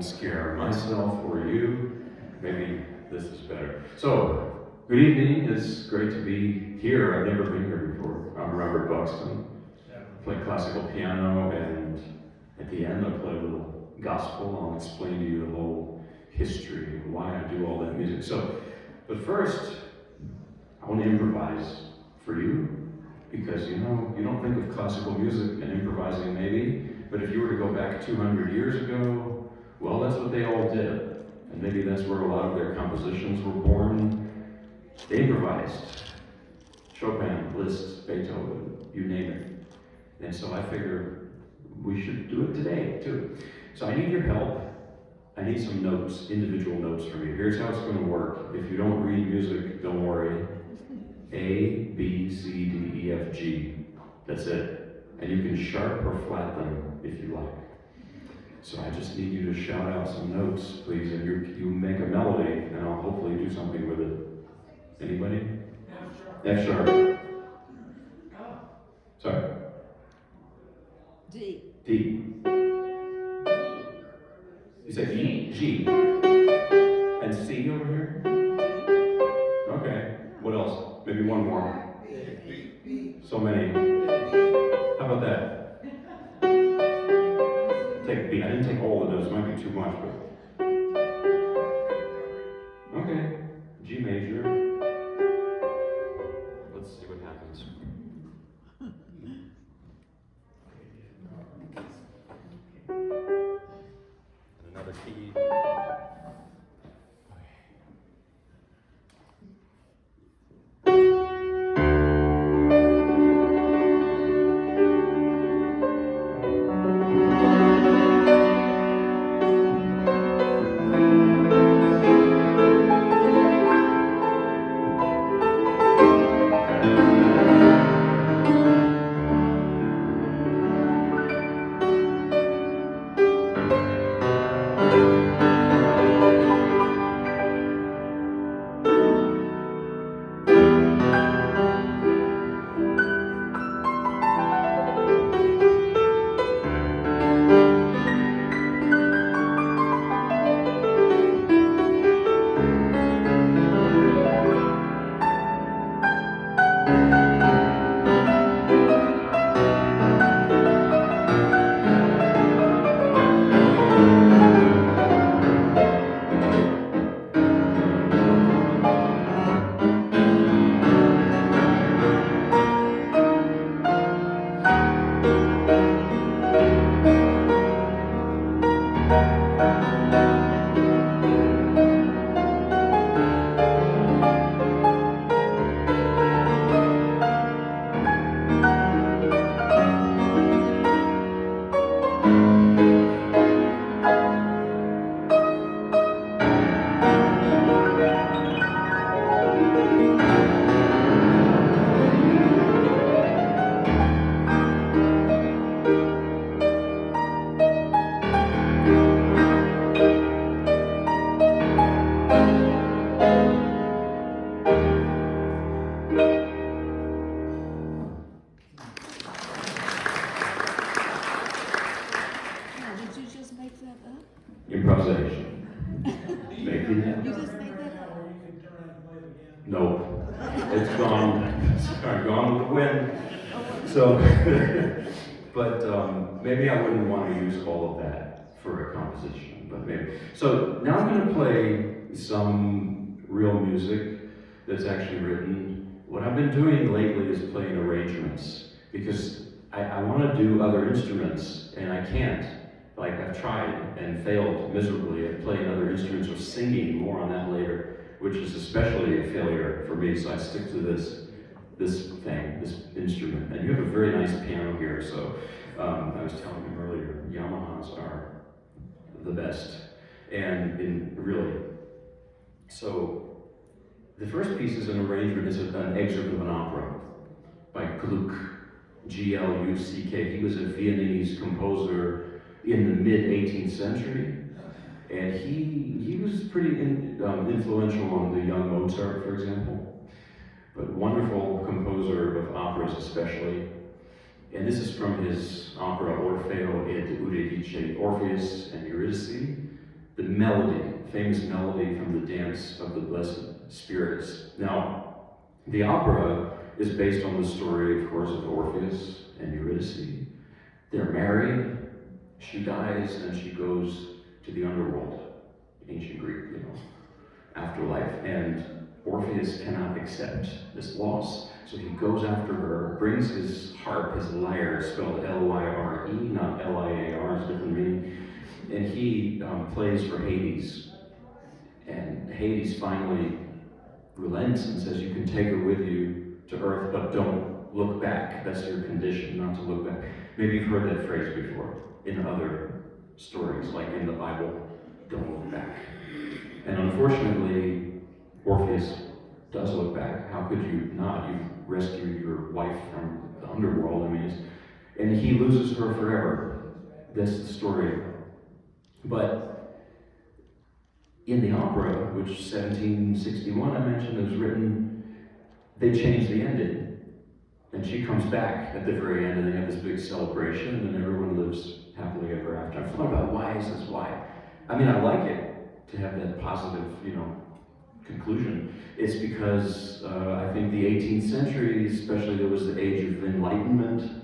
won't scare myself or you. Maybe this is better. So, good evening. It's great to be here. I've never been here before. I'm Robert Buxton. I play classical piano, and at the end I play a little gospel. I'll explain to you the whole history and why I do all that music. But first, I want to improvise for you, because you don't think of classical music and improvising maybe, but if you were to go back 200 years ago, well, that's what they all did. And maybe that's where a lot of their compositions were born. They improvised. Chopin, Liszt, Beethoven, you name it. And so I figure we should do it today, too. So I need your help. I need some notes, individual notes from you. Here's how it's going to work. If you don't read music, don't worry. A, B, C, D, E, F, G. That's it. And you can sharp or flat them if you like. So I just need you to shout out some notes, please, and you make a melody, and I'll hopefully do something with it. Anybody? F sharp. Sorry. D. D. You said E, G. And C over here? Okay. What else? Maybe one more. So many. How about that? Take B. I didn't take all of those. Might be too much, but. Okay. G major. Let's see what happens. And another key. Improvisation. Maybe. You just made that up? Nope. It's gone. It's gone with the wind. So, but maybe I wouldn't want to use all of that for a composition, but maybe. So now I'm going to play some real music that's actually written. What I've been doing lately is playing arrangements, because I want to do other instruments, and I can't. Like, I've tried and failed miserably at playing other instruments or singing, more on that later, which is especially a failure for me, so I stick to this instrument. And you have a very nice piano here, so I was telling him earlier, Yamahas are the best, and really. So, the first piece is an arrangement, is an excerpt of an opera by Gluck, G-L-U-C-K. He was a Viennese composer in the mid-18th century, and he was pretty influential on the young Mozart, for example, but wonderful composer of operas especially. And this is from his opera Orfeo ed Euridice, Orpheus and Eurydice, melody, famous melody from the Dance of the Blessed Spirits. Now, the opera is based on the story, of course, of Orpheus and Eurydice. They're married, she dies, and she goes to the underworld, ancient Greek, afterlife. And Orpheus cannot accept this loss, so he goes after her, brings his harp, his lyre, spelled L-Y-R-E, not L-I-A-R, it's a different meaning, and he plays for Hades. And Hades finally relents and says, you can take her with you to earth, but don't look back. That's your condition, not to look back. Maybe you've heard that phrase before in other stories, like in the Bible, don't look back. And unfortunately, Orpheus does look back. How could you not? You've rescued your wife from the underworld, and he loses her forever. That's the story. But in the opera, which 1761 I mentioned, it was written, they changed the ending. And she comes back at the very end, and they have this big celebration, and everyone lives happily ever after. I thought about why is this? Why? I like it to have that positive, conclusion. It's because I think the 18th century, especially, there was the age of Enlightenment,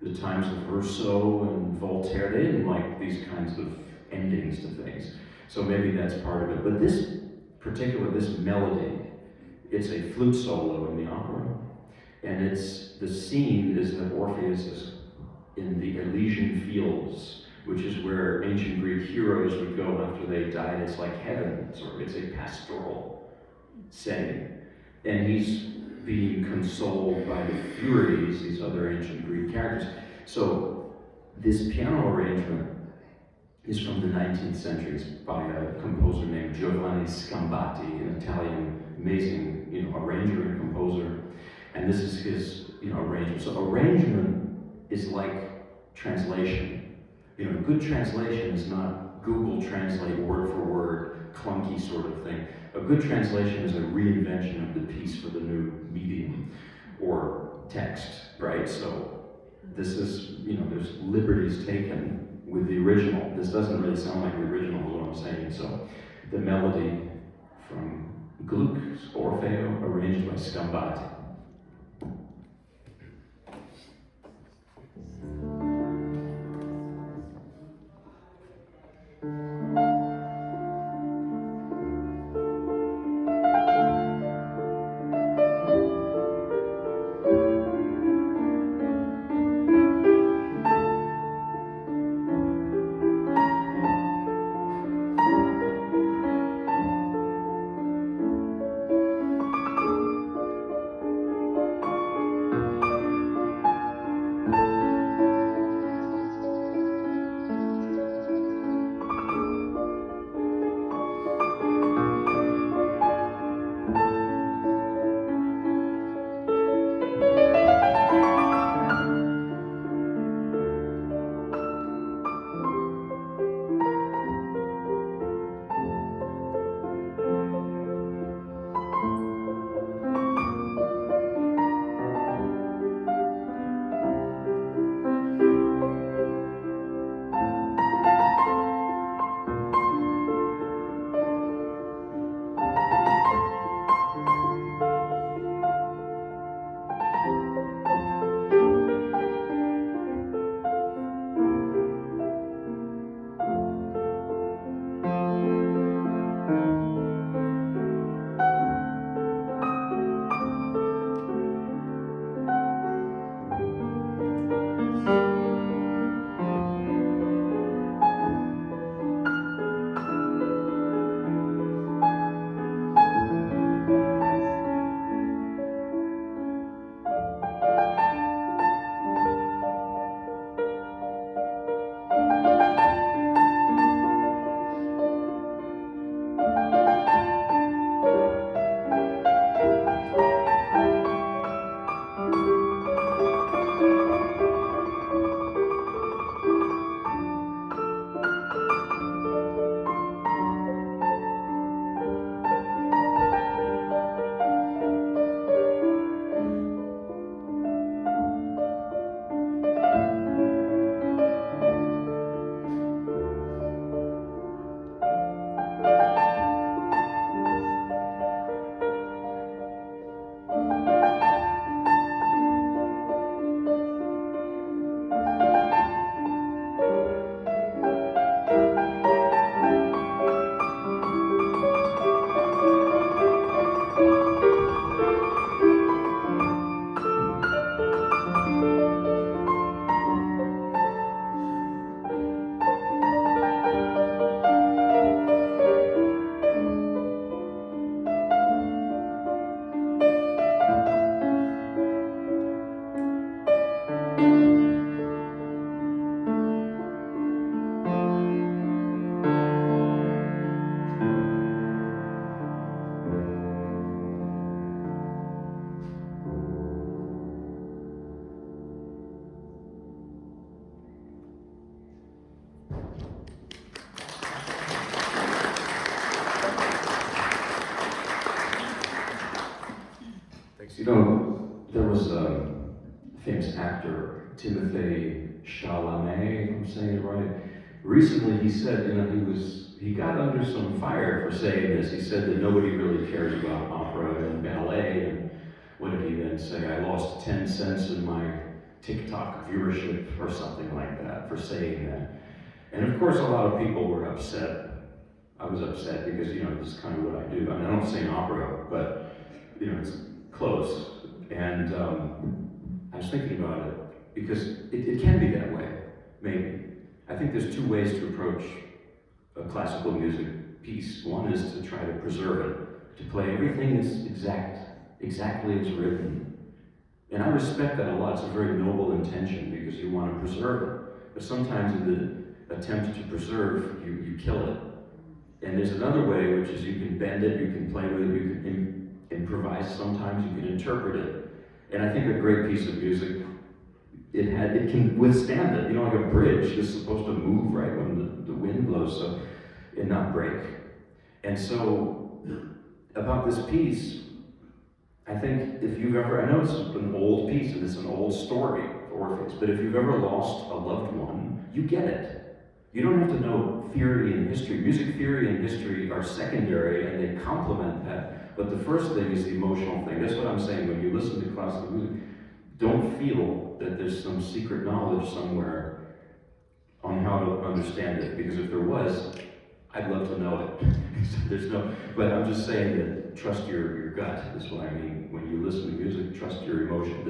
the times of Rousseau and Voltaire. They didn't like these kinds of endings to things. So maybe that's part of it. But this melody, it's a flute solo in the opera. And the scene is that Orpheus is in the Elysian fields, which is where ancient Greek heroes would go after they died. It's like heaven, it's a pastoral setting. And he's being consoled by the Furies, these other ancient Greek characters. So this piano arrangement is from the 19th century by a composer named Giovanni Scambati, an Italian, amazing, arranger and composer. And this is his, arrangement. So arrangement is like translation. Good translation is not Google Translate word for word, clunky sort of thing. A good translation is a reinvention of the piece for the new medium or text, right? So this is, there's liberties taken with the original. This doesn't really sound like the original is what I'm saying. So the melody from Gluck's Orfeo, arranged by Scambati. was a famous actor, Timothy Chalamet, if I'm saying it right. Recently he said, he got under some fire for saying this. He said that nobody really cares about opera and ballet, and what did he then say? I lost 10 cents in my TikTok viewership or something like that for saying that. And of course a lot of people were upset. I was upset because, this is kind of what I do. I mean, I don't sing opera, but, it's close. And I was thinking about it because it can be that way, maybe. I think there's two ways to approach a classical music piece. One is to try to preserve it, to play everything that's exactly as written. And I respect that a lot. It's a very noble intention because you want to preserve it. But sometimes in the attempt to preserve, you kill it. And there's another way, which is you can bend it, you can play with it, you can improvise sometimes, you can interpret it. And I think a great piece of music, it can withstand it. Like a bridge is supposed to move right when the wind blows, so and not break. And so about this piece, I think if you've ever, I know it's an old piece and it's an old story, Orpheus, but if you've ever lost a loved one, you get it. You don't have to know theory and history. Music theory and history are secondary and they complement that. But the first thing is the emotional thing. That's what I'm saying. When you listen to classical music, don't feel that there's some secret knowledge somewhere on how to understand it. Because if there was, I'd love to know it. But I'm just saying that trust your gut is what I mean. When you listen to music, trust your emotion.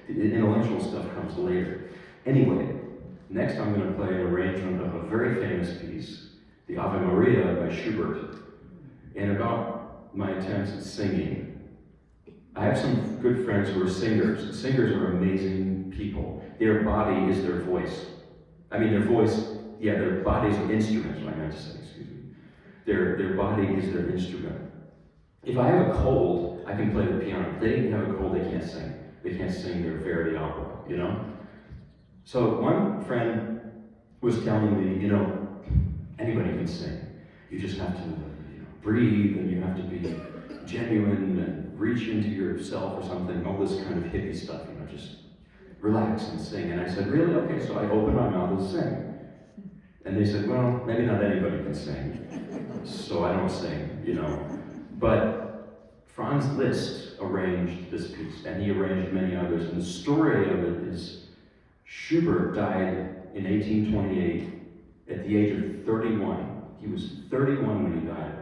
The intellectual stuff comes later. Anyway, next I'm going to play an arrangement of a very famous piece, the Ave Maria by Schubert. And about my attempts at singing, I have some good friends who are singers. Singers are amazing people. Their body is their voice. I mean, their bodies are instruments, what I meant to say, excuse me. Their body is their instrument. If I have a cold, I can play the piano. If they have a cold, they can't sing. They can't sing their Verdi opera, So one friend was telling me, anybody can sing. You just have to breathe, and you have to be genuine and reach into yourself or something, all this kind of hippie stuff, just relax and sing. And I said, really? Okay, so I opened my mouth and sang. And they said, well, maybe not anybody can sing, so I don't sing, But Franz Liszt arranged this piece, and he arranged many others. And the story of it is Schubert died in 1828 at the age of 31. He was 31 when he died,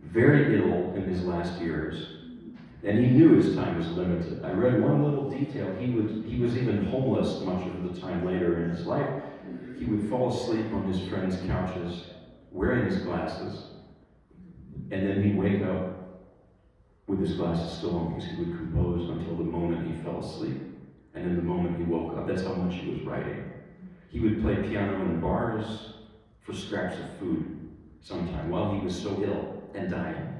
very ill in his last years, and he knew his time was limited. I read one little detail. He was even homeless much of the time later in his life. He would fall asleep on his friends' couches, wearing his glasses, and then he'd wake up with his glasses still on because he would compose until the moment he fell asleep. And in the moment he woke up, that's how much he was writing. He would play piano in bars for scraps of food sometime while he was so ill and dying.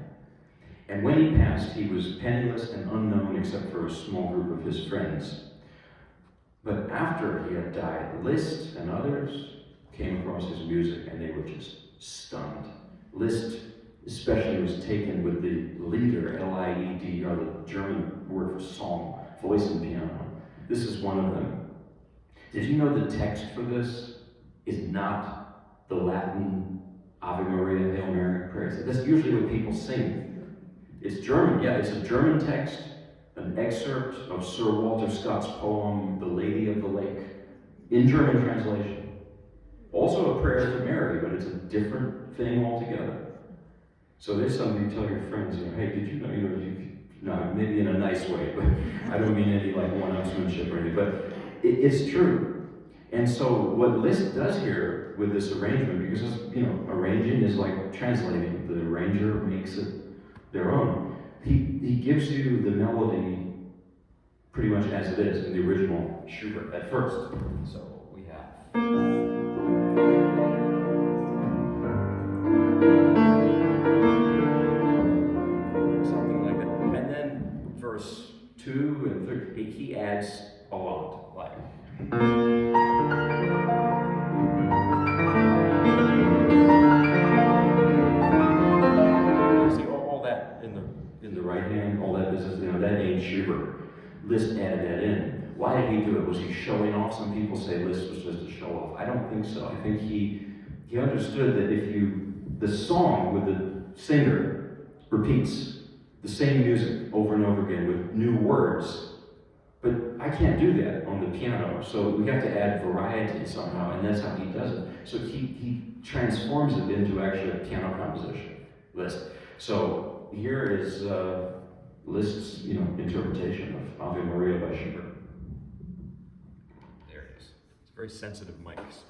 And when he passed, he was penniless and unknown except for a small group of his friends. But after he had died, Liszt and others came across his music and they were just stunned. Liszt especially was taken with the Lieder, L-I-E-D, or the German word for song, voice and piano. This is one of them. Did you know the text for this is not the Latin Ave Maria, Hail Mary, praise? That's usually what people sing. It's German, it's a German text, an excerpt of Sir Walter Scott's poem, The Lady of the Lake, in German translation. Also a prayer to Mary, but it's a different thing altogether. So there's something to tell your friends, hey, did you know, no, maybe in a nice way, but I don't mean any one-upsmanship or anything, but it's true. And so what Liszt does here with this arrangement, because arranging is like translating. The arranger makes it their own. He gives you the melody pretty much as it is in the original Schubert at first. So we have. Something like that. And then verse 2 and 3, he adds a lot. Like. In the right hand, all that business, that ain't Schubert. Liszt added that in. Why did he do it? Was he showing off? Some people say Liszt was just a show off. I don't think so. I think he understood that if the song with the singer repeats the same music over and over again with new words, but I can't do that on the piano, so we have to add variety somehow, and that's how he does it. So he transforms it into actually a piano composition list. So here is Liszt's interpretation of Ave Maria by Schubert. There it is. It's very sensitive mics.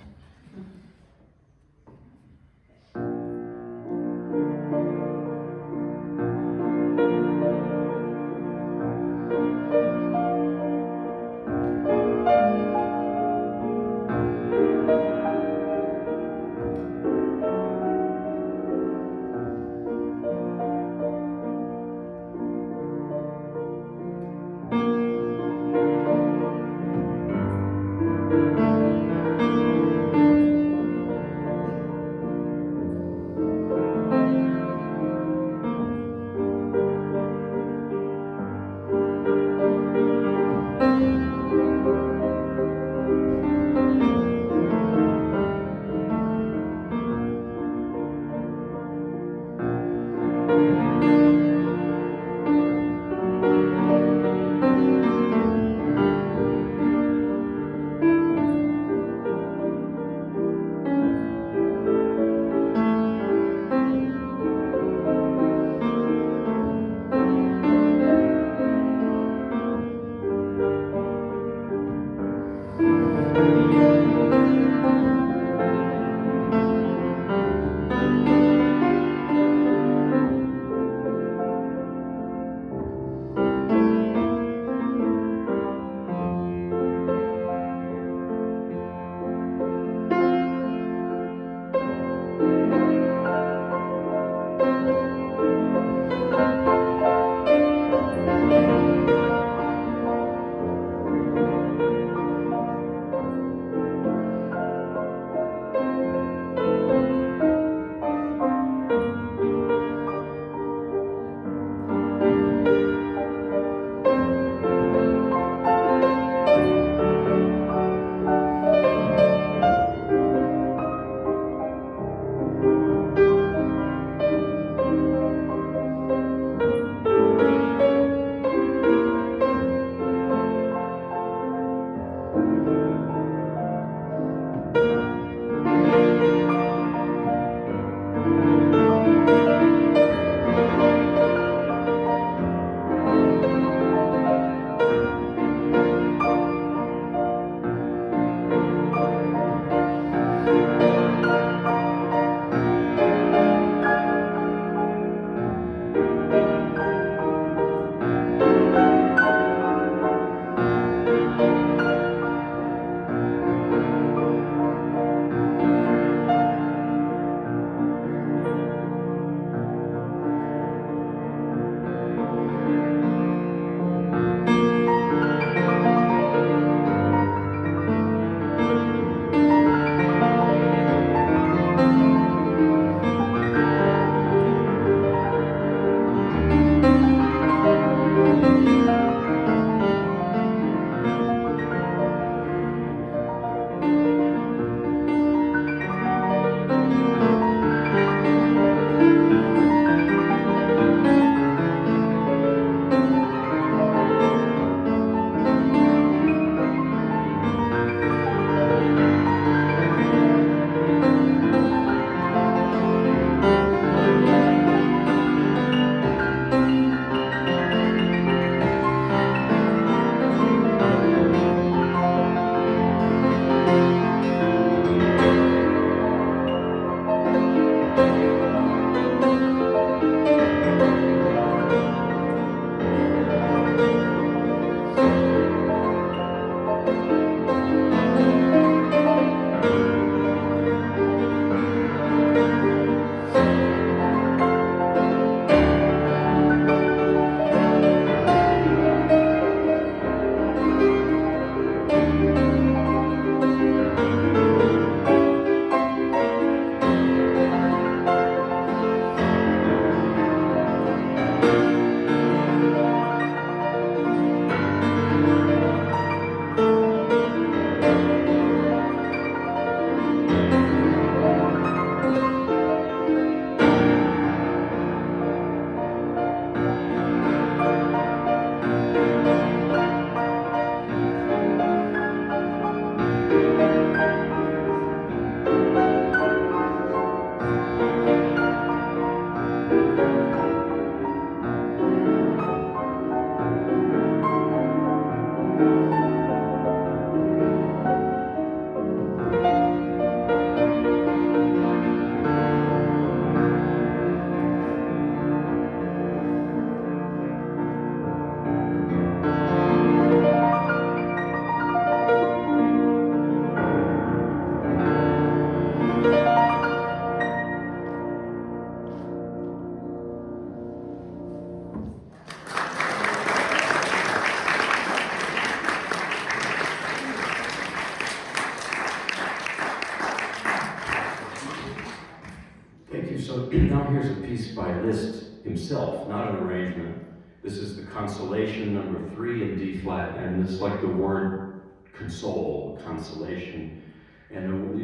Thank you. So now here's a piece by Liszt himself, not an arrangement. This is the Consolation number 3 in D flat, and it's like the word console, consolation. And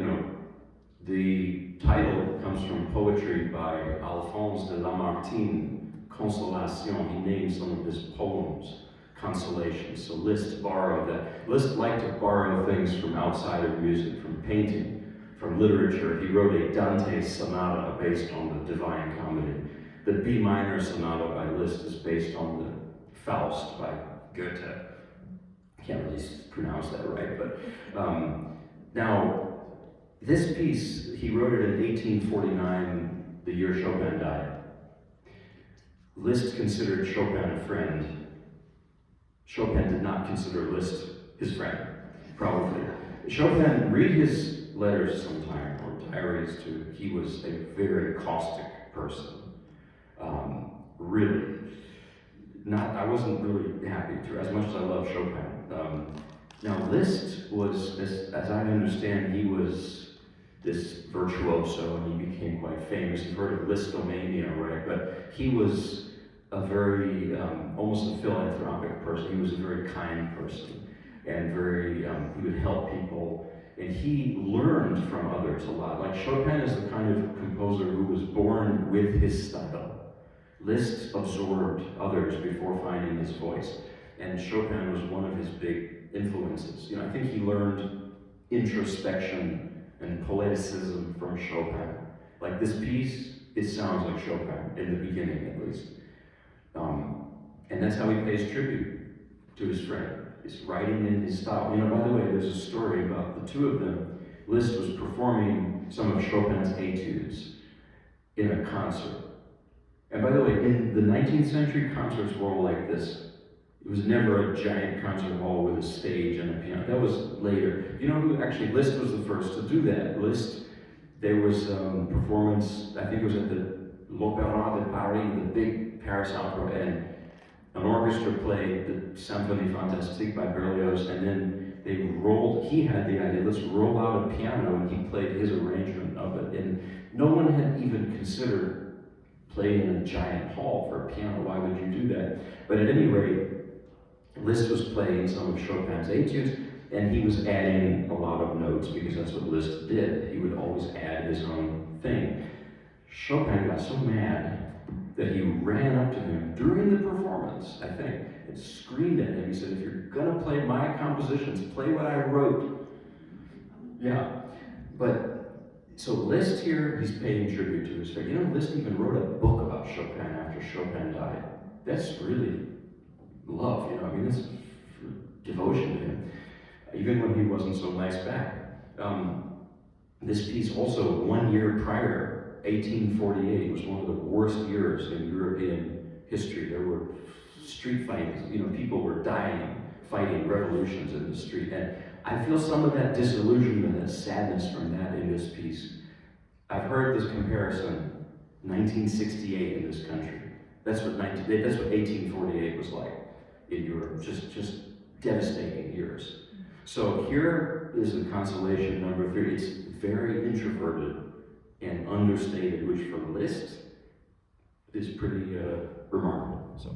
the title comes from poetry by Alphonse de Lamartine, Consolation. He named some of his poems consolation. So Liszt borrowed that. Liszt liked to borrow things from outside of music, from painting, from literature. He wrote a Dante sonata based on the Divine Comedy. The B minor sonata by Liszt is based on the Faust by Goethe. I can't really pronounce that right, but now this piece, he wrote it in 1849, the year Chopin died. Liszt considered Chopin a friend. Chopin did not consider Liszt his friend, probably. Chopin, read his letters sometime, or diaries too. He was a very caustic person. Really. I wasn't really happy to, as much as I love Chopin. Now Liszt was, as I understand, he was this virtuoso, and he became quite famous. You've heard of Listomania, right? But he was a very, almost a philanthropic person. He was a very kind person, and he would help people, and he learned from others a lot. Like Chopin is the kind of composer who was born with his style. Liszt absorbed others before finding his voice, and Chopin was one of his big influences. I think he learned introspection and poeticism from Chopin. Like this piece, it sounds like Chopin, in the beginning at least. And that's how he pays tribute to his friend. He's writing in his style. By the way, there's a story about the two of them. Liszt was performing some of Chopin's etudes in a concert. And by the way, in the 19th century, concerts were all like this. It was never a giant concert hall with a stage and a piano. That was later. You know who actually, Liszt was the first to do that. Liszt, there was a performance, I think it was at the l'Opéra de Paris, the big Paris opera, and an orchestra played the Symphonie Fantastique by Berlioz, and then he had the idea, let's roll out a piano, and he played his arrangement of it. And no one had even considered playing in a giant hall for a piano. Why would you do that? But at any rate, Liszt was playing some of Chopin's etudes, and he was adding a lot of notes, because that's what Liszt did. He would always add his own thing. Chopin got so mad that he ran up to him during the performance, I think, and screamed at him. He said, if you're gonna play my compositions, play what I wrote. Yeah, but so Liszt here, he's paying tribute to his friend. Liszt even wrote a book about Chopin after Chopin died. That's really love, it's devotion to him, even when he wasn't so nice back. This piece also, 1 year prior, 1848, was one of the worst years in European history. There were street fights, people were dying, fighting revolutions in the street. And I feel some of that disillusionment and sadness from that in this piece. I've heard this comparison, 1968 in this country. That's what 1848 was like in Europe, just devastating years. So here is the Consolation number 3. It's very introverted and understated, which for Liszt is pretty remarkable. So.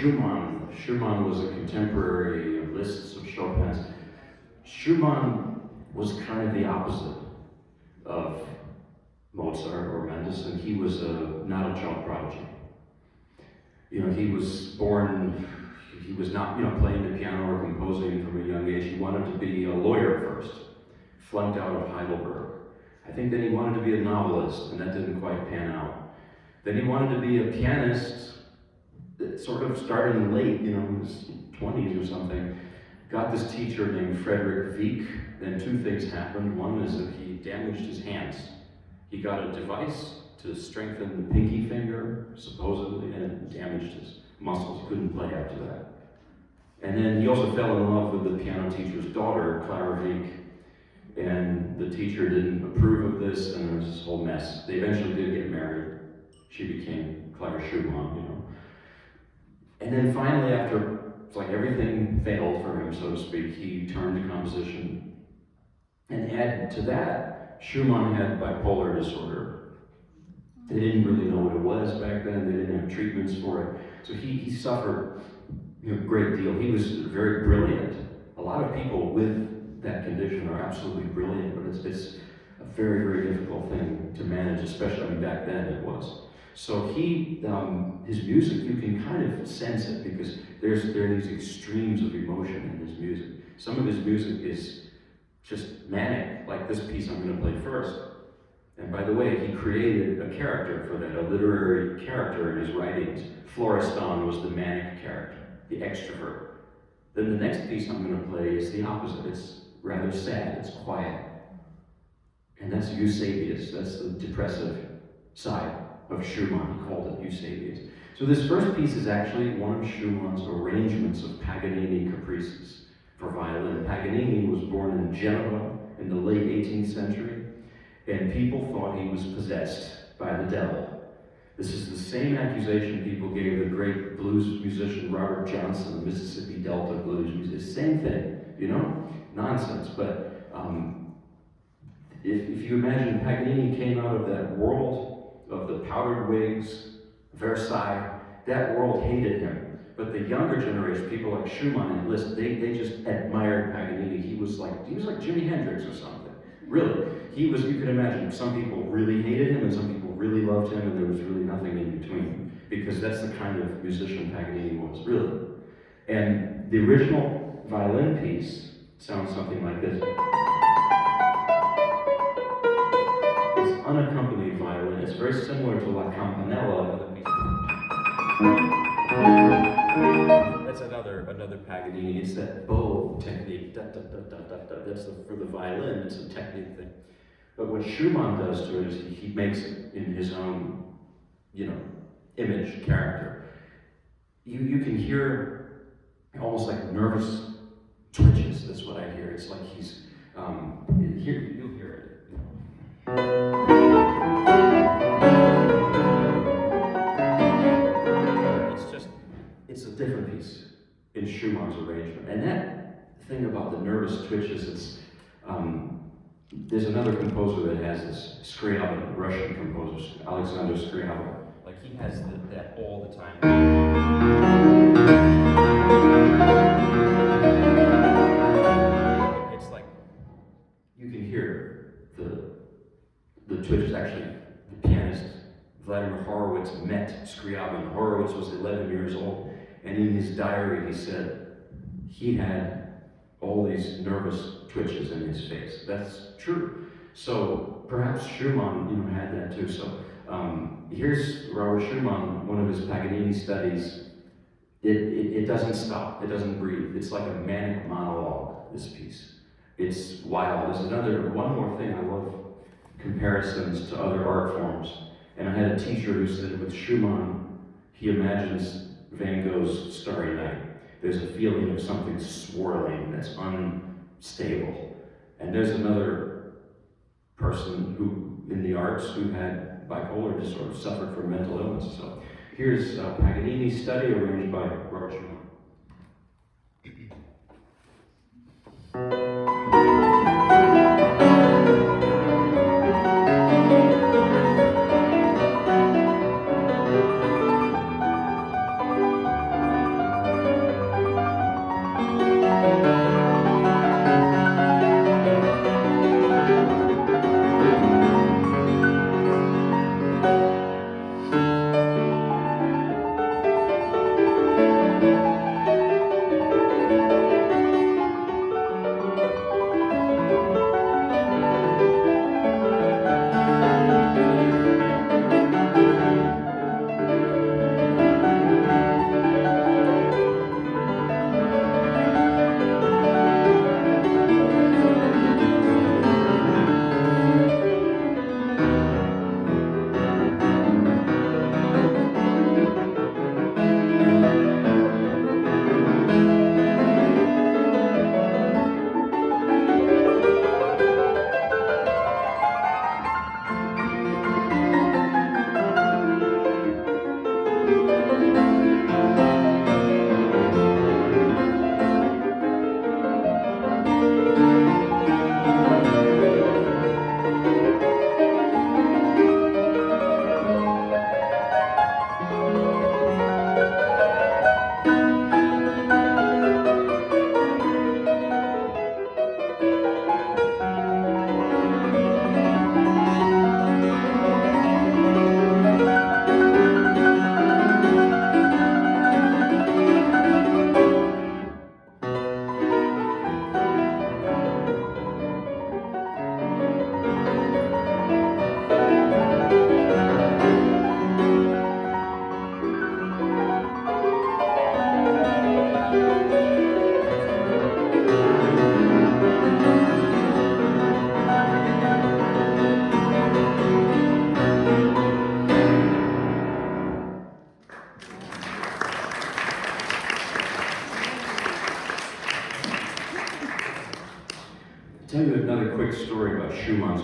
Schumann was a contemporary of Liszt's, of Chopin's. Schumann was kind of the opposite of Mozart or Mendelssohn. He was not a child prodigy. He was born, he was not, playing the piano or composing from a young age. He wanted to be a lawyer first, flunked out of Heidelberg. I think then he wanted to be a novelist, and that didn't quite pan out. Then he wanted to be a pianist, sort of starting late, in his 20s or something. Got this teacher named Frederick Wieck. Then two things happened. One is that he damaged his hands. He got a device to strengthen the pinky finger, supposedly, and it damaged his muscles. He couldn't play after that. And then he also fell in love with the piano teacher's daughter, Clara Wieck, and the teacher didn't approve of this, and there was this whole mess. They eventually did get married. She became Clara Schumann, And then finally, after it's like everything failed for him, so to speak, he turned to composition. And add to that, Schumann had bipolar disorder. They didn't really know what it was back then. They didn't have treatments for it. So he suffered a great deal. He was very brilliant. A lot of people with that condition are absolutely brilliant, but it's a very, very difficult thing to manage, especially back then it was. So his music, you can kind of sense it because there are these extremes of emotion in his music. Some of his music is just manic, like this piece I'm going to play first. And by the way, he created a character for that, a literary character in his writings. Florestan was the manic character, the extrovert. Then the next piece I'm going to play is the opposite. It's rather sad, it's quiet. And that's Eusebius, that's the depressive side of Schumann. He called it Eusebius. So this first piece is actually one of Schumann's arrangements of Paganini caprices for violin. Paganini was born in Genoa in the late 18th century, and people thought he was possessed by the devil. This is the same accusation people gave the great blues musician Robert Johnson, the Mississippi Delta blues musician. Same thing, nonsense. But if you imagine Paganini came out of that world of the powdered wigs, Versailles, that world hated him. But the younger generation, people like Schumann and Liszt, they just admired Paganini. He was like Jimi Hendrix or something. Really. You could imagine, some people really hated him and some people really loved him, and there was really nothing in between. Because that's the kind of musician Paganini was, really. And the original violin piece sounds something like this. It's unaccompanied violin. It's very similar to La Campanella. That's another Paganini. It's that bow technique. Da, da, da, da, da, da. That's for the violin. It's a technique thing. But what Schumann does to it is he makes it in his own, image, character. You can hear almost like nervous twitches. That's what I hear. It's like he's you'll hear it. It's a different piece in Schumann's arrangement. And that thing about the nervous twitches, there's another composer that has this, Scriabin, Russian composer, Alexander Scriabin. Like he has that all the time. It's like, you can hear the twitches. Actually, the pianist, Vladimir Horowitz, met Scriabin. Horowitz was 11 years old, and in his diary he said he had all these nervous twitches in his face. That's true. So perhaps Schumann, had that too. So here's Robert Schumann, one of his Paganini studies. It doesn't stop. It doesn't breathe. It's like a manic monologue, this piece. It's wild. There's one more thing. I love comparisons to other art forms. And I had a teacher who said with Schumann, he imagines Van Gogh's Starry Night. There's a feeling of something swirling that's unstable. And there's another person who, in the arts, who had bipolar disorder, suffered from mental illness. So here's Paganini's study arranged by Robert Schumann.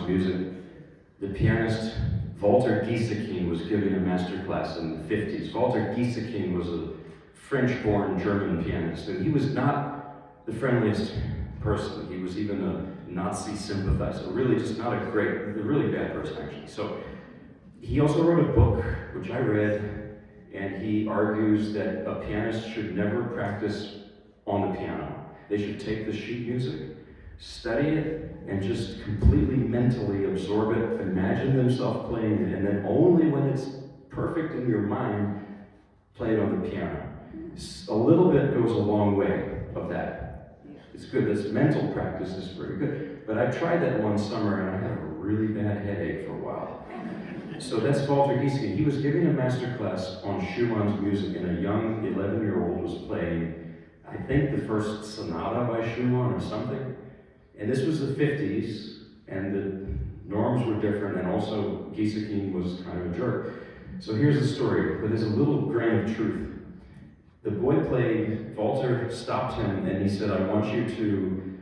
music. The pianist Walter Gieseking was giving a master class in the 50s. Walter Gieseking was a French-born German pianist, and he was not the friendliest person. He was even a Nazi sympathizer, really just not a really bad person actually. So he also wrote a book, which I read, and he argues that a pianist should never practice on the piano. They should take the sheet music, study it, and just completely mentally absorb it, imagine themselves playing it, and then only when it's perfect in your mind, play it on the piano. A little bit goes a long way of that. It's good. This mental practice is very good. But I tried that one summer and I had a really bad headache for a while. So that's Walter Gieseking. He was giving a master class on Schumann's music, and a young 11-year-old was playing, I think, the first sonata by Schumann or something. And this was the 50s, and the norms were different, and also Gieseking was kind of a jerk. So here's the story, but there's a little grain of truth. The boy played, Walter stopped him, and he said, I want you to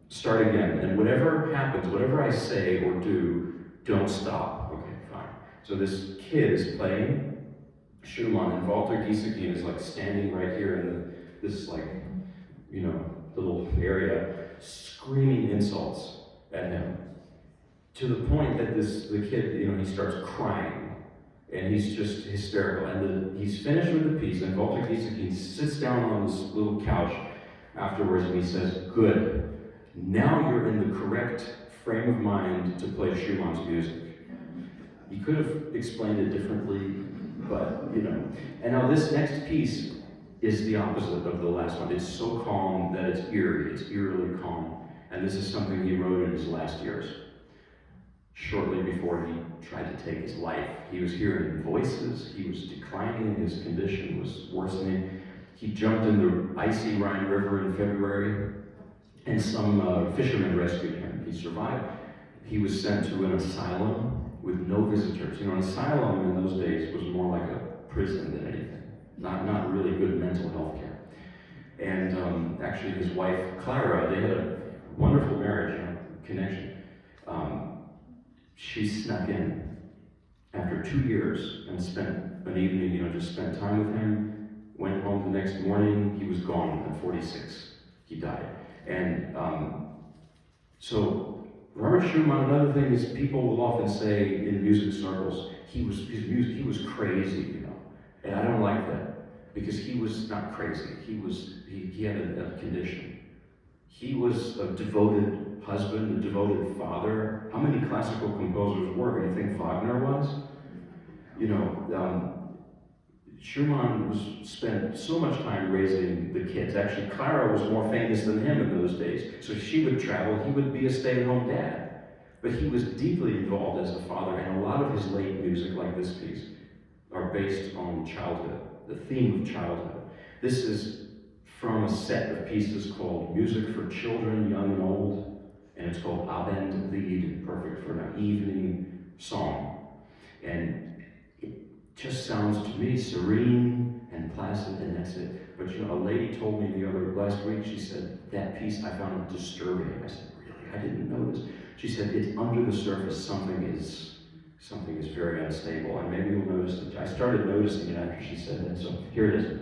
start again, and whatever happens, whatever I say or do, don't stop. Okay, fine. So this kid is playing Schumann, and Walter Gieseking is like standing right here in this like, little area, screaming insults at him, to the point that the kid, he starts crying. And he's just hysterical. And he's finished with the piece, and Walter Gieseking sits down on this little couch afterwards, and he says, good, now you're in the correct frame of mind to play Schumann's music. He could have explained it differently, but, And now this next piece is the opposite of the last one. It's so calm that it's eerie. It's eerily calm. And this is something he wrote in his last years. Shortly before he tried to take his life. He was hearing voices, he was declining, his condition was worsening. He jumped in the icy Rhine River in February, and some fishermen rescued him. He survived. He was sent to an asylum with no visitors. An asylum in those days was more like a prison than anything. Not really good mental health care. And actually his wife, Clara, they had a wonderful marriage, connection. She snuck in after 2 years and spent an evening, just spent time with him, went home the next morning. He was gone at 46. He died. And so Robert Schumann, another thing is people will often say in music circles, he was crazy, and I don't like that, because he was not crazy. He had a condition. He was a devoted husband, a devoted father. How many classical composers were? You think Wagner was? Schumann spent so much time raising the kids. Actually, Clara was more famous than him in those days. So she would travel, he would be a stay-at-home dad. But he was deeply involved as a father, and a lot of his late music, like this piece, are based on childhood, the theme of childhood. This is from a set of pieces called Music for Children, Young and Old, and it's called Abendlied, perfect for an evening song. And it just sounds to me serene and placid, and that's it. But a lady told me last week, she said, that piece, I found it disturbing. I said, really? I didn't notice. She said, it's under the surface, something is very unstable, and maybe you'll notice it. I started noticing it after she said that, so here it is.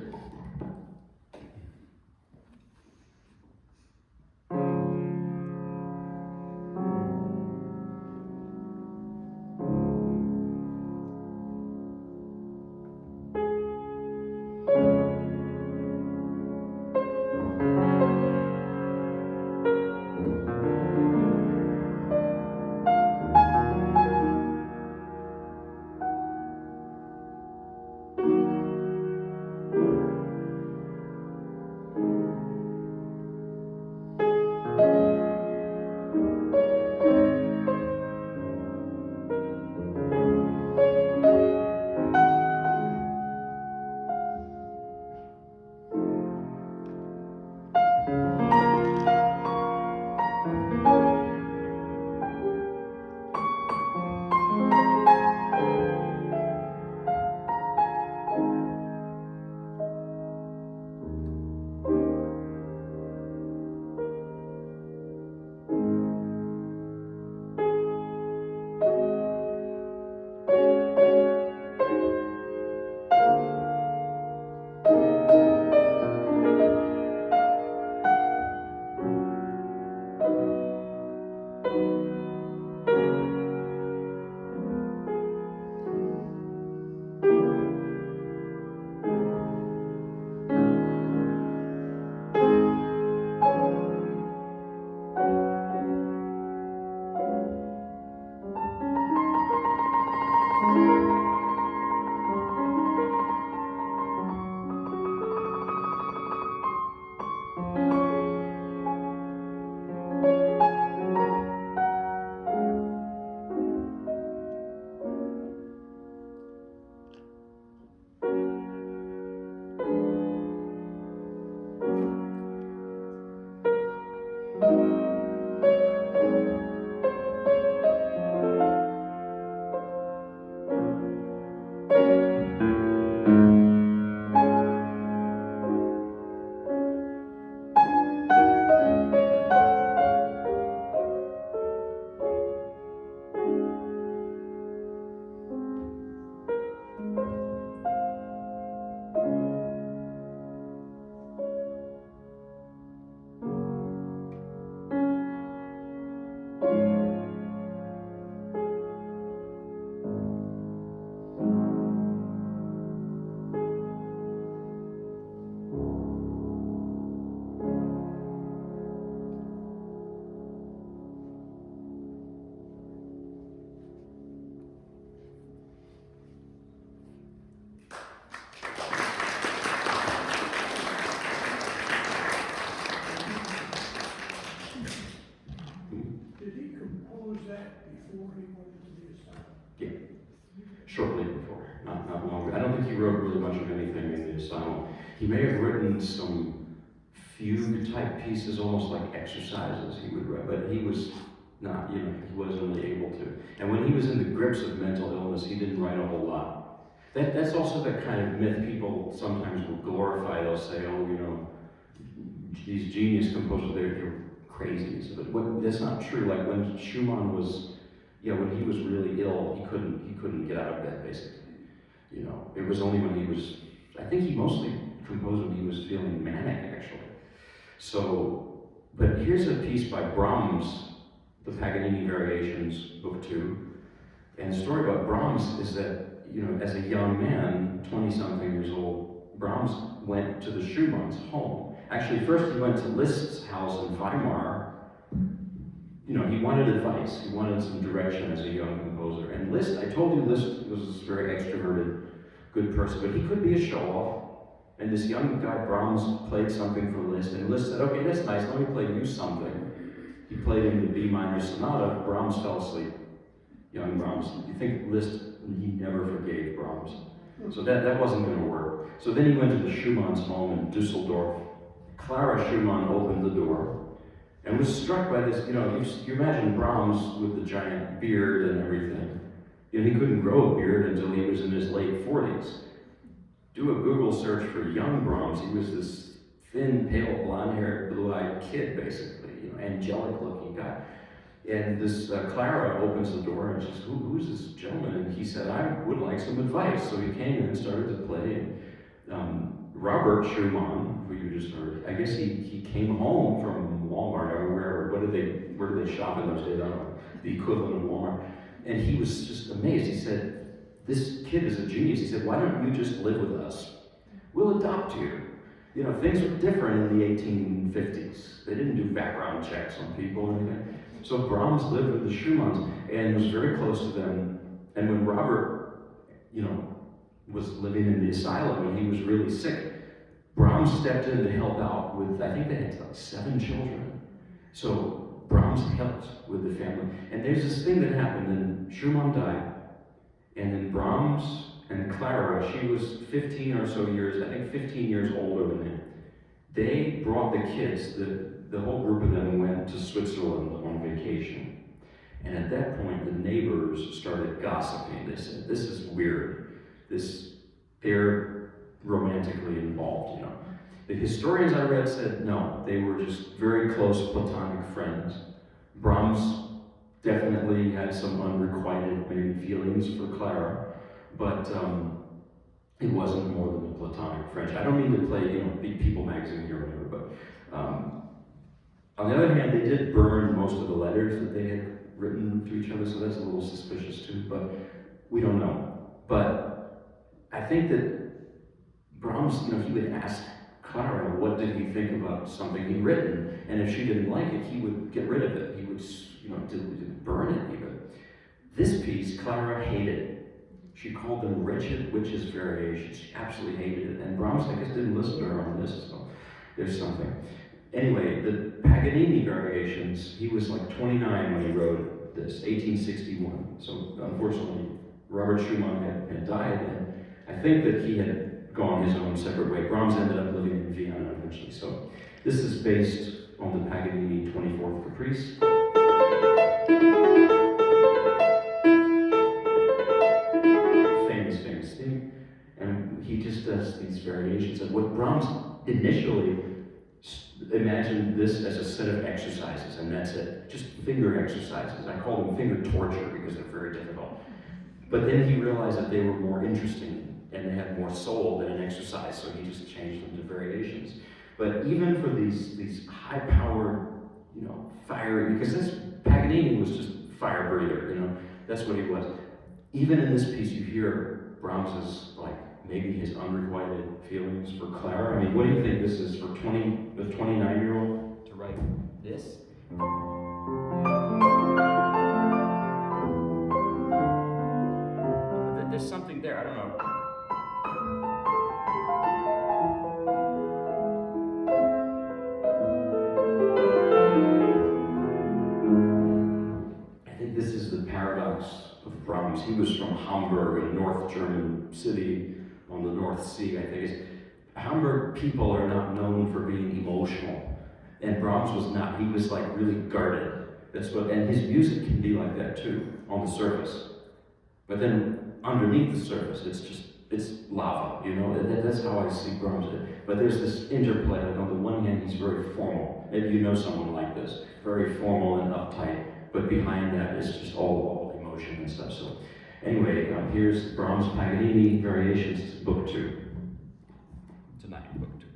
before he went into the asylum. Yeah, shortly before, not long. I don't think he wrote really much of anything in the asylum. He may have written some fugue-type pieces, almost like exercises he would write, but he was not, he wasn't really able to. And when he was in the grips of mental illness, he didn't write a whole lot. That's also the kind of myth people sometimes will glorify. They'll say, oh, these genius composers, they're crazy. But that's not true. Like when Schumann was, when he was really ill, he couldn't get out of bed, basically. It was only when he was, I think he mostly composed when he was feeling manic, actually. So, but here's a piece by Brahms, the Paganini Variations, Book 2. And the story about Brahms is that, as a young man, 20-something years old, Brahms went to the Schumanns' home. Actually, first he went to Liszt's house in Weimar. He wanted advice. He wanted some direction as a young composer. And Liszt, I told you Liszt was this very extroverted, good person, but he could be a show-off. And this young guy, Brahms, played something for Liszt, and Liszt said, okay, that's nice, let me play you something. He played him the B minor sonata. Brahms fell asleep. Young Brahms. You think Liszt, he never forgave Brahms. So that wasn't going to work. So then he went to the Schumann's home in Dusseldorf. Clara Schumann opened the door and was struck by this, you imagine Brahms with the giant beard and everything. He couldn't grow a beard until he was in his late 40s. Do a Google search for young Brahms. He was this thin, pale, blonde-haired, blue-eyed kid, basically, angelic-looking guy. And this Clara opens the door and she says, who's this gentleman? And he said, I would like some advice. So he came in and started to play. And Robert Schumann, who you just heard, I guess he came home from Walmart or wherever. Where do they shop in those days? I don't know, the equivalent of Walmart. And he was just amazed. He said, this kid is a genius. He said, why don't you just live with us? We'll adopt you. Things were different in the 1850s. They didn't do background checks on people or anything. So Brahms lived with the Schumanns and was very close to them. And when Robert, was living in the asylum when he was really sick, Brahms stepped in to help out with, I think they had like 7 children. So Brahms helped with the family. And there's this thing that happened, and Schumann died. And then Brahms and Clara, she was 15 or so years, I think 15 years older than him. They brought the kids, the whole group of them went to Switzerland on vacation. And at that point, the neighbors started gossiping. They said, this is weird. They're romantically involved, The historians I read said, no, they were just very close platonic friends. Brahms definitely had some unrequited maybe feelings for Clara, but it wasn't more than a platonic friendship. I don't mean to play, Big People magazine here or whatever, but on the other hand, they did burn most of the letters that they had written to each other, so that's a little suspicious too, but we don't know. But I think that Brahms, he would ask Clara, what did he think about something he'd written? And if she didn't like it, he would get rid of it. He would, burn it even. This piece, Clara hated. She called them wretched witches' variations. She absolutely hated it. And Brahms, I guess, didn't listen to her on this, so there's something. Anyway, the Paganini variations, he was like 29 when he wrote this, 1861. So unfortunately, Robert Schumann had died, and I think that he had gone his own separate way. Brahms ended up living in Vienna eventually. So this is based on the Paganini 24th Caprice. Famous thing. And he just does these variations. And what Brahms initially imagined this as a set of exercises, and that's it. Just finger exercises. I call them finger torture because they're very difficult. But then he realized that they were more interesting and they had more soul than an exercise, so he just changed them to variations. But even for these high-powered, fiery, because this Paganini was just fire breather, that's what he was. Even in this piece, you hear Brahms's, maybe his unrequited feelings for Clara. I mean, what do you think this is for the 29-year-old to write this? There's something there, I don't know. I think this is the paradox of Brahms. He was from Hamburg, a North German city on the North Sea, I think. Hamburg people are not known for being emotional, and Brahms was not. He was like really guarded. And his music can be like that too, on the surface. But then underneath the surface, it's lava, you know? That's how I see Brahms. But there's this interplay. Like on the one hand, he's very formal. Maybe you know someone like this, very formal and uptight. But behind that is just all emotion and stuff. So anyway, here's Brahms' Paganini Variations, Book 2. Tonight, Book 2.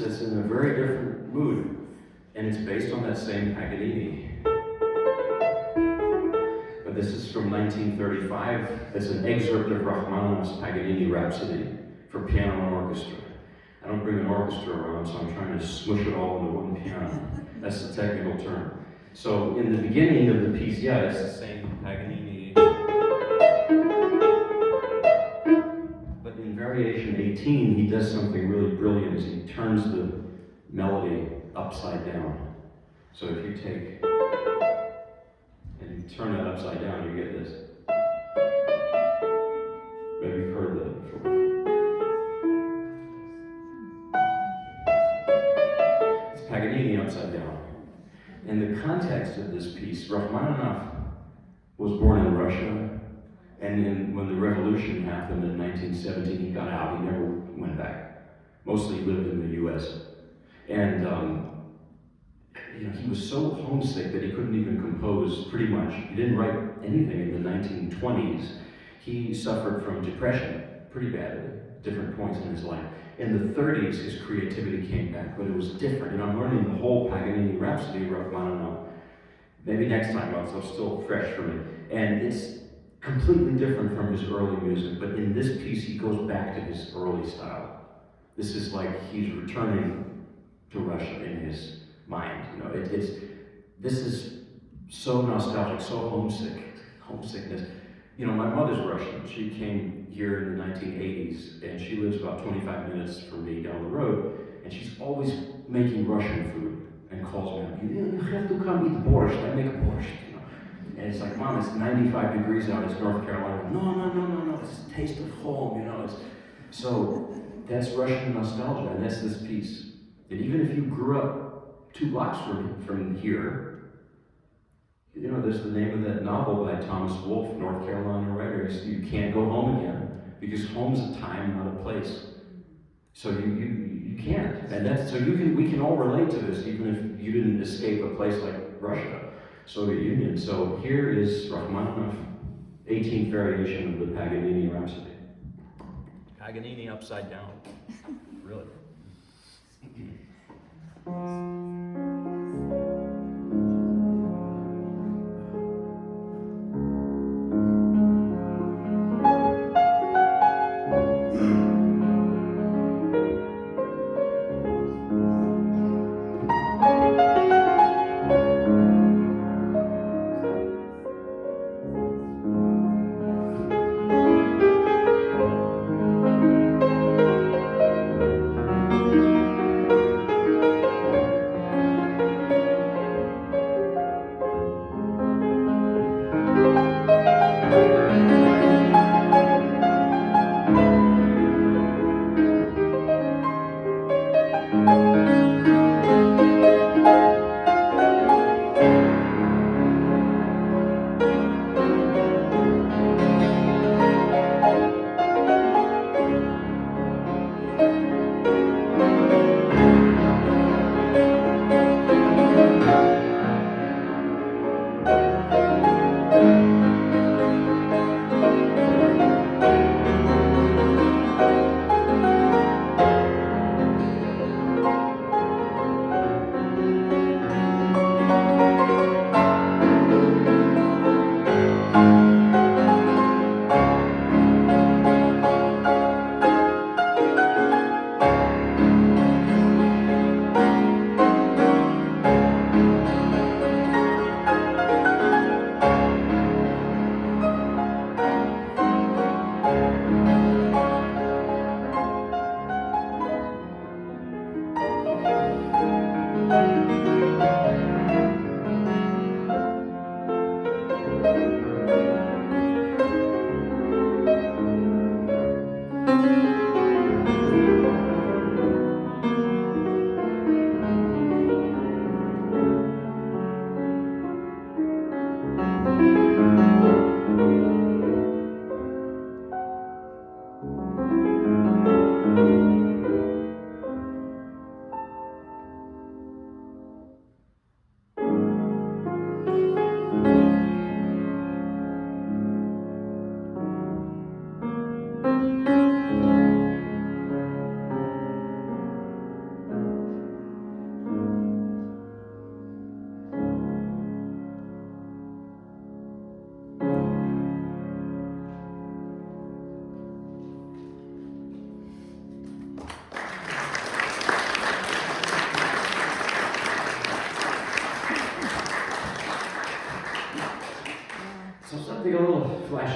that's in a very different mood. And it's based on that same Paganini. But this is from 1935. It's an excerpt of Rachmaninoff's Paganini Rhapsody for piano and orchestra. I don't bring an orchestra around, so I'm trying to smush it all into one piano. That's the technical term. So in the beginning of the piece, yeah, it's the same Paganini. But in variation 18, he does something really brilliant, is he turns the melody upside down. So if you take and you turn that upside down, you get this. Maybe you've heard that before. It's Paganini upside down. And the context of this piece, Rachmaninoff was born in Russia, and when the revolution happened in 1917, he got out. He never went back. Mostly lived in the U.S. And he was so homesick that he couldn't even compose, pretty much. He didn't write anything in the 1920s. He suffered from depression pretty badly, at different points in his life. In the 30s, his creativity came back, but it was different. I'm learning the whole Paganini Rhapsody of Rachmaninoff. Maybe next time, it's still fresh for me. And it's completely different from his early music, but in this piece, he goes back to his early style. This is like he's returning to Russia in his mind. This is so nostalgic, so homesickness. My mother's Russian. She came here in the 1980s, and she lives about 25 minutes from me down the road, and she's always making Russian food and calls me up. You have to come eat borscht. I make borscht. And it's like, Mom, it's 95 degrees out. It's North Carolina. No. It's the taste of home. So that's Russian nostalgia, and that's this piece. And even if you grew up 2 blocks from here, there's the name of that novel by Thomas Wolfe, North Carolina writer. You can't go home again, because home's a time, not a place. So you can't, and we can all relate to this, even if you didn't escape a place like Russia, Soviet Union. So here is Rachmaninoff, 18th variation of the Paganini Rhapsody. Paganini upside down, really.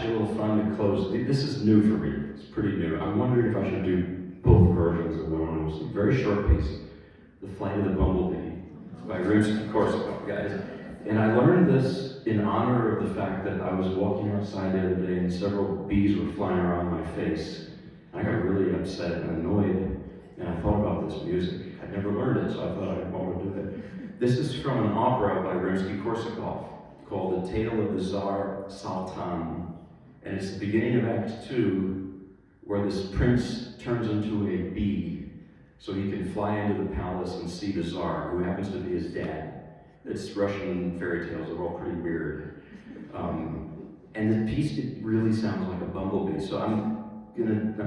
actually a little fun to close. This is new for me. It's pretty new. I'm wondering if I should do both versions of one of those. Very short piece, "The Flight of the Bumblebee" by Rimsky-Korsakov, guys. And I learned this in honor of the fact that I was walking outside the other day and several bees were flying around my face. I got really upset and annoyed, and I thought about this music. I'd never learned it, so I thought I'd want to do it. This is from an opera by Rimsky-Korsakov called "The Tale of the Tsar Sultan," and it's the beginning of Act 2, where this prince turns into a bee so he can fly into the palace and see the Tsar, who happens to be his dad. It's Russian fairy tales, they're all pretty weird. And the piece, it really sounds like a bumblebee. So I'm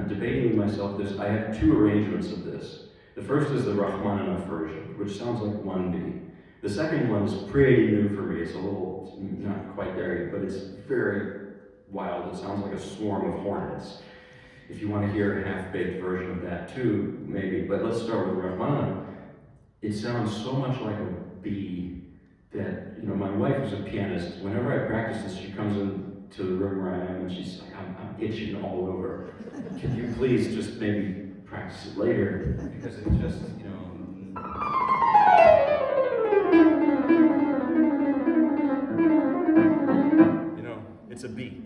debating with myself this. I have two arrangements of this. The first is the Rachmaninoff version, which sounds like one bee. The second one is pretty new for me. It's a little, not quite there yet, but it's very wild. It sounds like a swarm of hornets. If you want to hear a half-baked version of that too, maybe. But let's start with Rachmaninoff. It sounds so much like a bee that, my wife is a pianist. Whenever I practice this, she comes into the room where I am and she's like, I'm itching all over. Can you please just maybe practice it later? Because it just, it's a bee.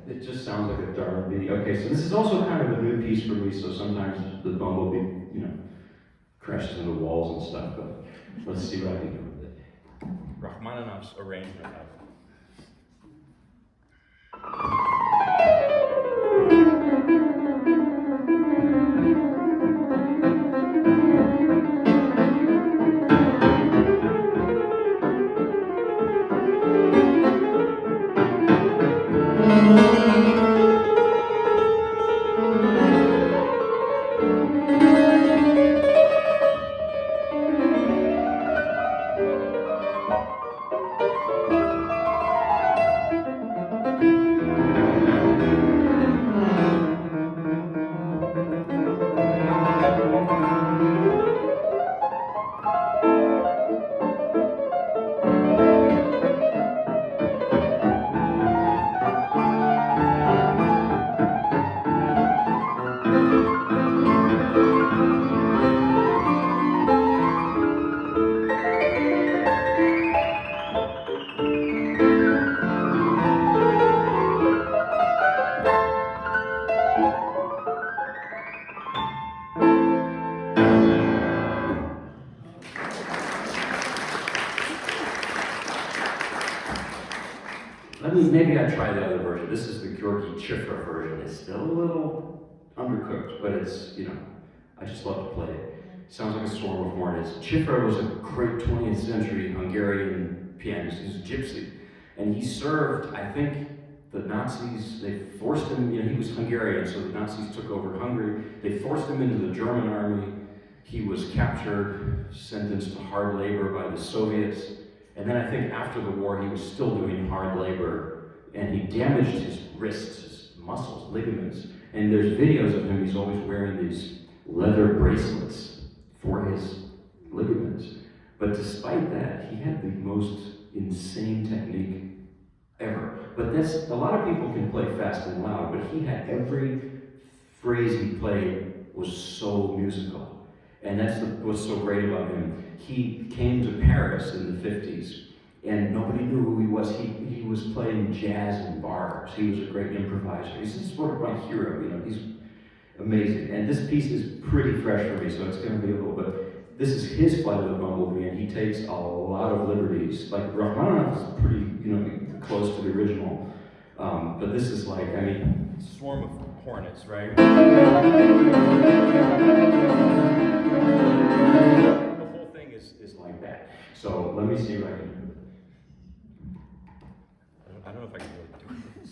It just sounds like a darn bee. Okay, so this is also kind of a new piece for me, so sometimes the bumblebee, crashes into walls and stuff, but let's see what I can do with it. Rachmaninoff's arrangement of it. Maybe I'd try the other version. This is the Georgi Chifra version. It's still a little undercooked, but it's, I just love to play it. Sounds like a swarm of hornets. Chifra was a great 20th century Hungarian pianist. He was a gypsy. And he served, I think, the Nazis, they forced him, he was Hungarian, so the Nazis took over Hungary. They forced him into the German army. He was captured, sentenced to hard labor by the Soviets. And then I think after the war, he was still doing hard labor, and he damaged his wrists, his muscles, ligaments. And there's videos of him, he's always wearing these leather bracelets for his ligaments. But despite that, he had the most insane technique ever. But a lot of people can play fast and loud, but he had every phrase he played was so musical. And that's what's so great about him. He came to Paris in the 50s, and nobody knew who he was. He was playing jazz in bars. He was a great improviser. He's sort of my hero, he's amazing. And this piece is pretty fresh for me, so it's going to be a little bit. This is his Flight of the Bumblebee, and he takes a lot of liberties. Like Rachmaninoff is pretty, close to the original. But this is like, swarm of hornets, right? The whole thing is like that. So let me see what I can do. I don't know if I can really do this.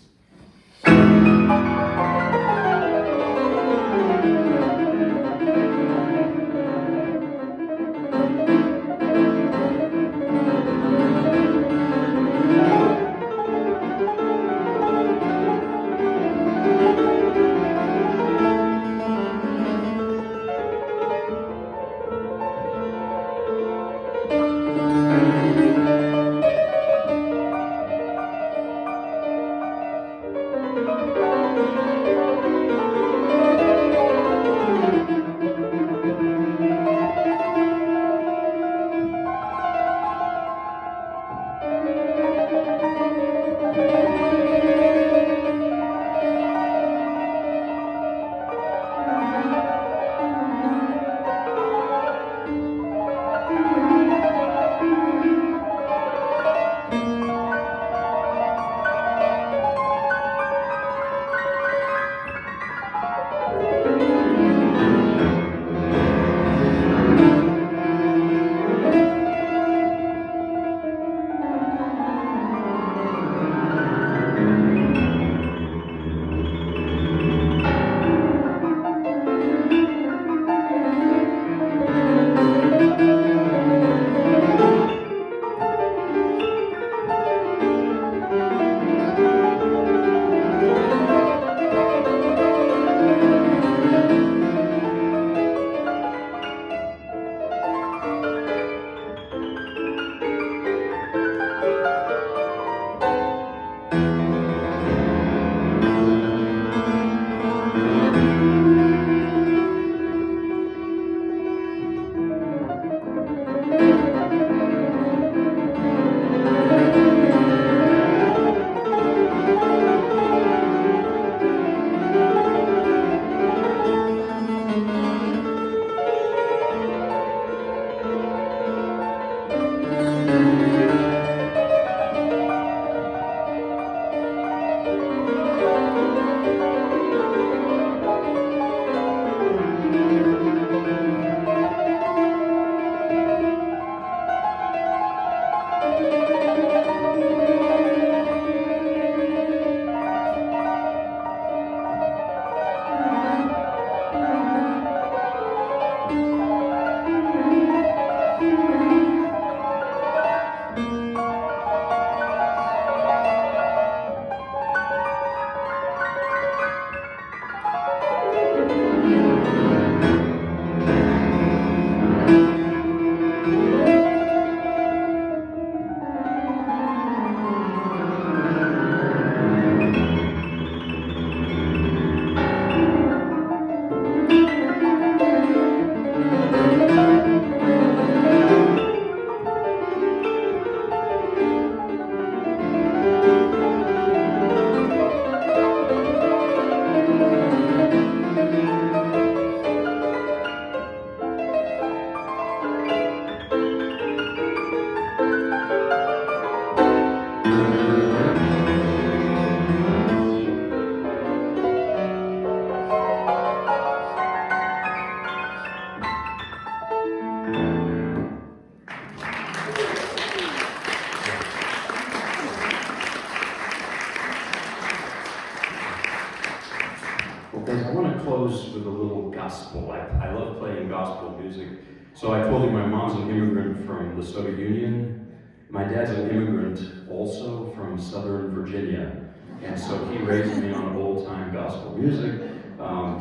gospel. I love playing gospel music. So I told you my mom's an immigrant from the Soviet Union. My dad's an immigrant also from Southern Virginia. And so he raised me on old-time gospel music.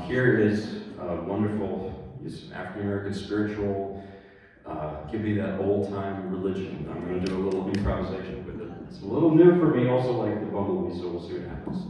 Here is wonderful, it's African-American spiritual. Give me that old-time religion. I'm going to do a little improvisation with it. It's a little new for me, also like the bumblebee, so we'll see what happens.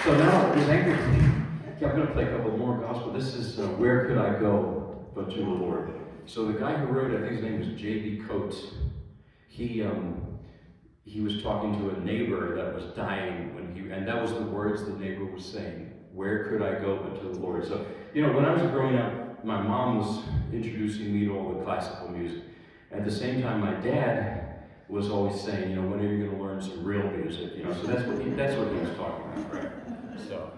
So now, thank you. I'm going to play a couple more gospel. This is Where Could I Go But to the Lord. So the guy who wrote it, I think his name was J.B. Coates. He was talking to a neighbor that was dying and that was the words the neighbor was saying. Where could I go but to the Lord? So, when I was growing up, my mom was introducing me to all the classical music. At the same time, my dad was always saying, when are you going to learn some real music? So that's what he was talking about, right? So.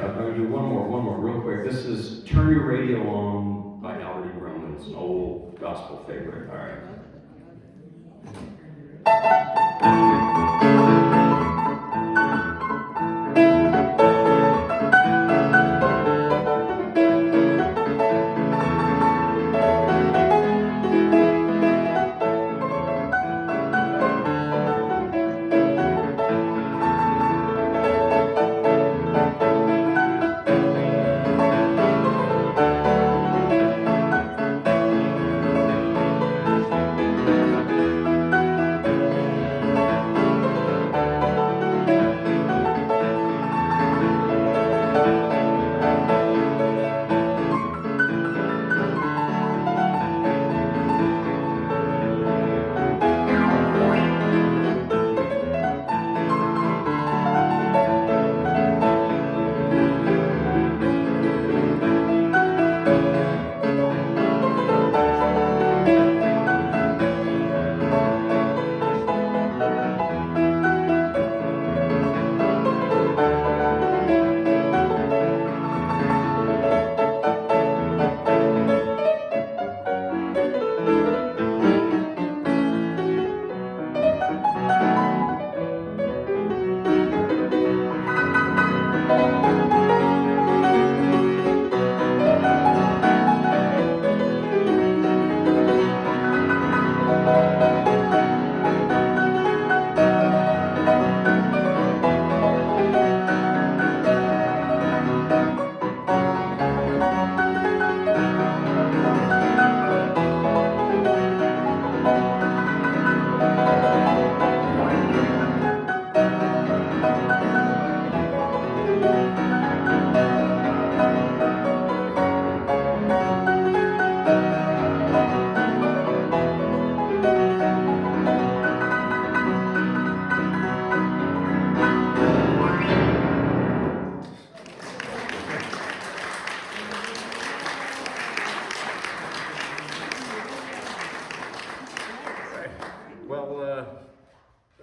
I'm going to do one more real quick. This is Turn Your Radio On by Albert E. Brown. It's an old gospel favorite. All right.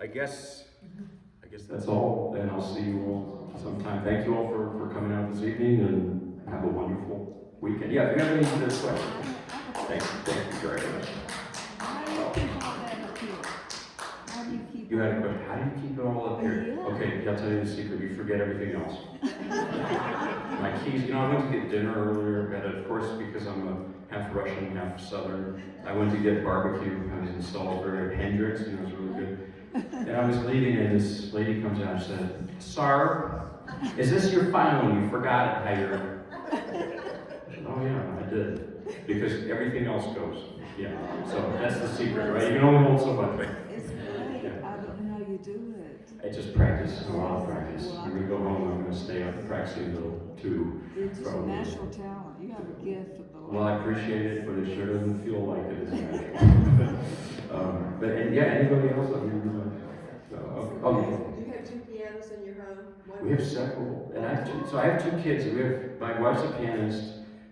I guess that's all, and I'll see you all sometime. Thank you all for coming out this evening, and have a wonderful weekend. Yeah, if you have any questions, thank you very much. You had a question. How do you keep it all up here? Okay, I'll tell you the secret. You forget everything else. My keys, I went to get dinner earlier, and of course, because I'm a half Russian, half Southern, I went to get barbecue. I was in Salisbury at Hendrix, and it was really good. And I was leaving, and this lady comes out and said, "Sir, is this your phone? You forgot it here." I said, "Oh yeah, I did." Because everything else goes. Yeah, so that's the secret, right? You can only hold so much, right? It's great. I don't know how you do it. I just practice, a lot of practice. When we go home, I'm going to stay up practicing until 2. You're just a natural talent. You have a gift for the Lord. Well, I appreciate it, but it sure doesn't feel like it is natural. Anybody else? You have 2 pianos in your home? We have several, and I have 2 kids. My wife's a pianist.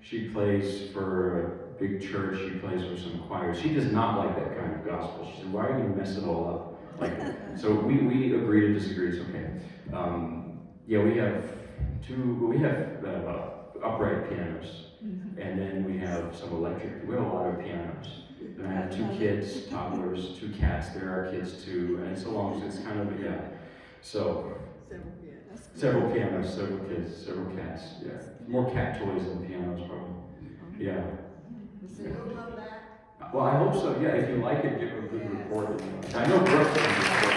She plays for a big church. She plays for some choirs. She does not like that kind of gospel. She said, "Why are you going to mess it all up?" Like, so we agree to disagree. It's okay. We have 2. We have upright pianos, and then we have some electric. We have a lot of pianos. And I have 2 kids, toddlers, 2 cats. They're our kids too, and so long as it's kind of So several pianos, several kids, several cats. Yeah, more cat toys than pianos, probably. Yeah. You'll love that? Well, I hope so. Yeah, if you like it, give a good report. I know Brooks can report.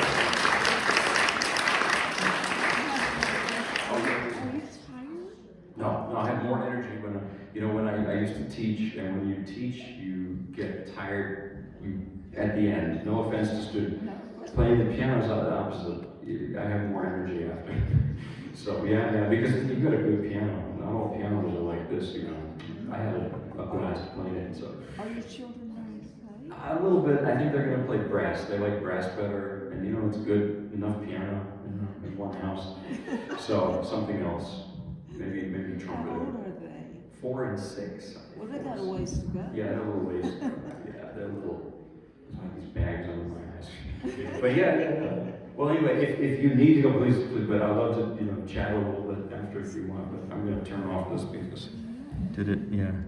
Are you tired? No, I have more energy when I used to teach, and when you teach, you get tired at the end. No offense to students. Playing the piano is the opposite. I have more energy after. So yeah, because you've got a good piano. not all pianos are like this, you know. I had a blast playing it, so. Are your children learning to play? A little bit. I think they're gonna play brass. They like brass better, and you know it's good enough piano. You know, there's one house, so something else. Maybe How trumpet. old are they? 4 and 6. Well, they got a ways to go. Yeah, they're a little ways. Yeah, they're little. I have these bags under my eyes. But yeah. Well, anyway, if you need to go, please. But I'd love to, chat a little bit after if you want. But I'm gonna turn off this because did it? Yeah.